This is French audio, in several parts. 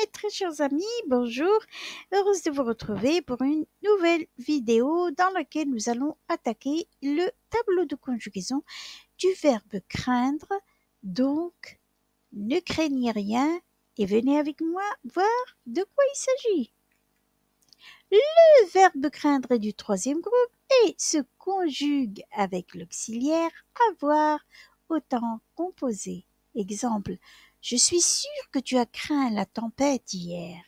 Mes très chers amis, bonjour, heureuse de vous retrouver pour une nouvelle vidéo dans laquelle nous allons attaquer le tableau de conjugaison du verbe craindre. Donc, ne craignez rien et venez avec moi voir de quoi il s'agit. Le verbe craindre est du troisième groupe et se conjugue avec l'auxiliaire avoir au temps composé. Exemple, je suis sûr que tu as craint la tempête hier.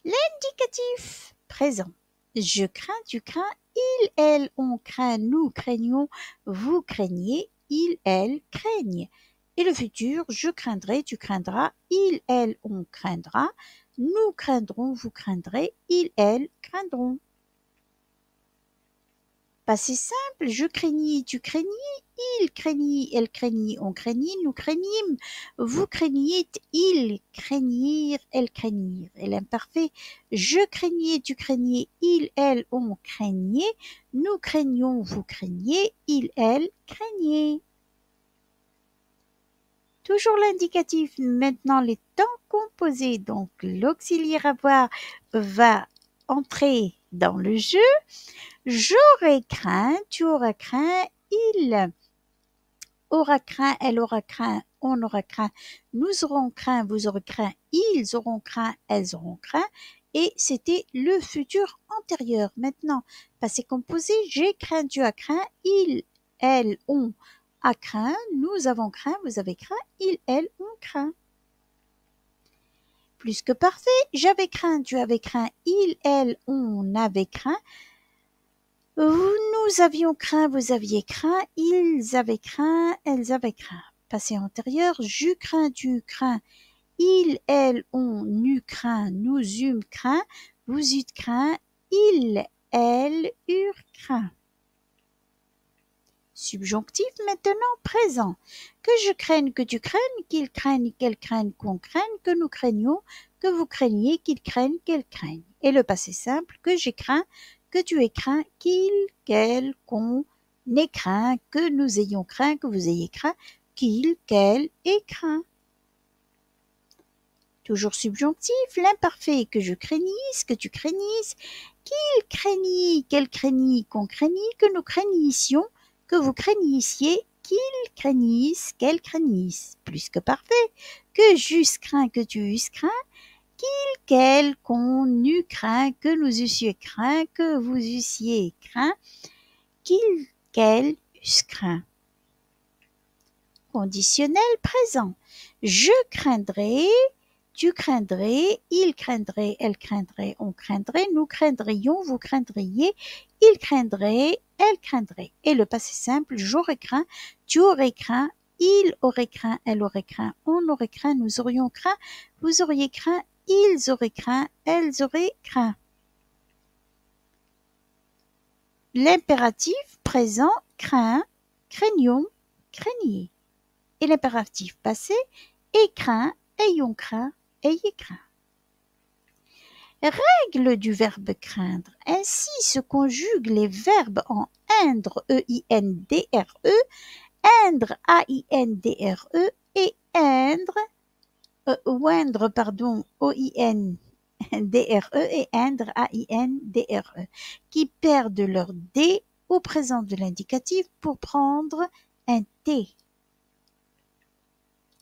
L'indicatif présent. Je crains, tu crains, il, elle, on craint, nous craignons, vous craignez, il, elle craignent. Et le futur, je craindrai, tu craindras, il, elle, on craindra, nous craindrons, vous craindrez, il, elle craindront. Passé simple, je craignais, tu craignais, il craignit, elle craignit, on craignit, nous craignîmes, vous craigniez, ils craignirent, elles craignirent. Et l'imparfait, je craignais, tu craignais, il, elle, on craignait, nous craignions, vous craigniez, il, elle craignait. Toujours l'indicatif, maintenant les temps composés, donc l'auxiliaire avoir va entrer dans le jeu. J'aurais craint, tu auras craint, il aura craint, elle aura craint, on aura craint, nous aurons craint, vous aurez craint, ils auront craint, elles auront craint. Et c'était le futur antérieur. Maintenant, passé composé, j'ai craint, tu as craint, il, elle, on a craint, nous avons craint, vous avez craint, il, elle, on craint. Plus que parfait, j'avais craint, tu avais craint, il, elle, on avait craint. Nous avions craint, vous aviez craint, ils avaient craint, elles avaient craint. Passé antérieur, j'eus craint, tu crains, ils, elles, on eut craint, nous eûmes craint, vous eûtes craint, ils, elles eurent craint. Subjonctif maintenant présent. Que je craigne, que tu craignes, qu'ils craignent, qu'elles craignent, qu'on craigne, que nous craignons, que vous craigniez, qu'ils craignent, qu'elles craignent. Et le passé simple, que j'ai craint, que tu aies craint, qu'il, qu'elle, qu'on ait craint, que nous ayons craint, que vous ayez craint, qu'il, qu'elle ait craint. Toujours subjonctif, l'imparfait, que je craignisse, que tu craignisses, qu'il craignit, qu'elle craignit, qu'on craignit, que nous craignissions, que vous craignissiez, qu'ils craignissent, qu'elles craignissent. Plus que parfait, que j'eusse craint, que tu eusses craint, qu'il, qu'elle, qu'on eût craint, que nous eussions craint, que vous eussiez craint, qu'il, qu'elle eussent craint. Conditionnel présent. Je craindrais, tu craindrais, il craindrait, elle craindrait, on craindrait, nous craindrions, vous craindriez, il craindrait, elle craindrait. Et le passé simple, j'aurais craint, tu aurais craint, il aurait craint, elle aurait craint, on aurait craint, nous aurions craint, vous auriez craint, ils auraient craint, elles auraient craint. L'impératif présent, craint, craignons, craigniez. Et l'impératif passé, aie craint, ayons craint, ayez craint. Règle du verbe craindre. Ainsi se conjuguent les verbes en indre, E-I-N-D-R-E, indre, A-I-N-D-R-E et oindre, pardon, O-I-N-D-R-E et indre, A-I-N-D-R-E, qui perdent leur D au présent de l'indicatif pour prendre un T.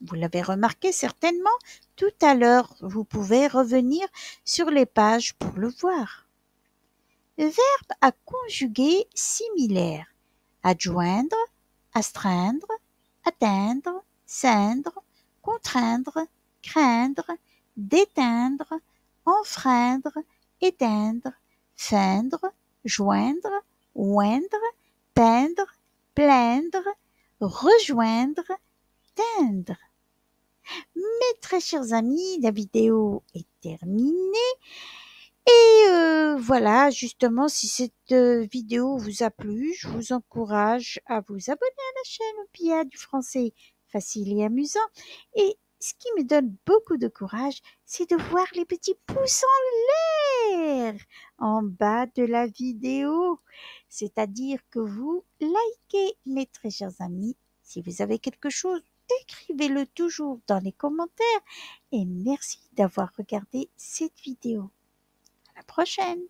Vous l'avez remarqué certainement, tout à l'heure, vous pouvez revenir sur les pages pour le voir. Verbe à conjuguer similaire. Adjoindre, astreindre, atteindre, ceindre, contraindre, craindre, déteindre, enfreindre, éteindre, feindre, joindre, oindre, peindre, plaindre, rejoindre, teindre. Mes très chers amis, la vidéo est terminée. Et voilà, justement, si cette vidéo vous a plu, je vous encourage à vous abonner à la chaîne Oupia du français facile et amusant. Et ce qui me donne beaucoup de courage, c'est de voir les petits pouces en l'air en bas de la vidéo. C'est-à-dire que vous likez, mes très chers amis. Si vous avez quelque chose écrivez-le toujours dans les commentaires et merci d'avoir regardé cette vidéo. À la prochaine!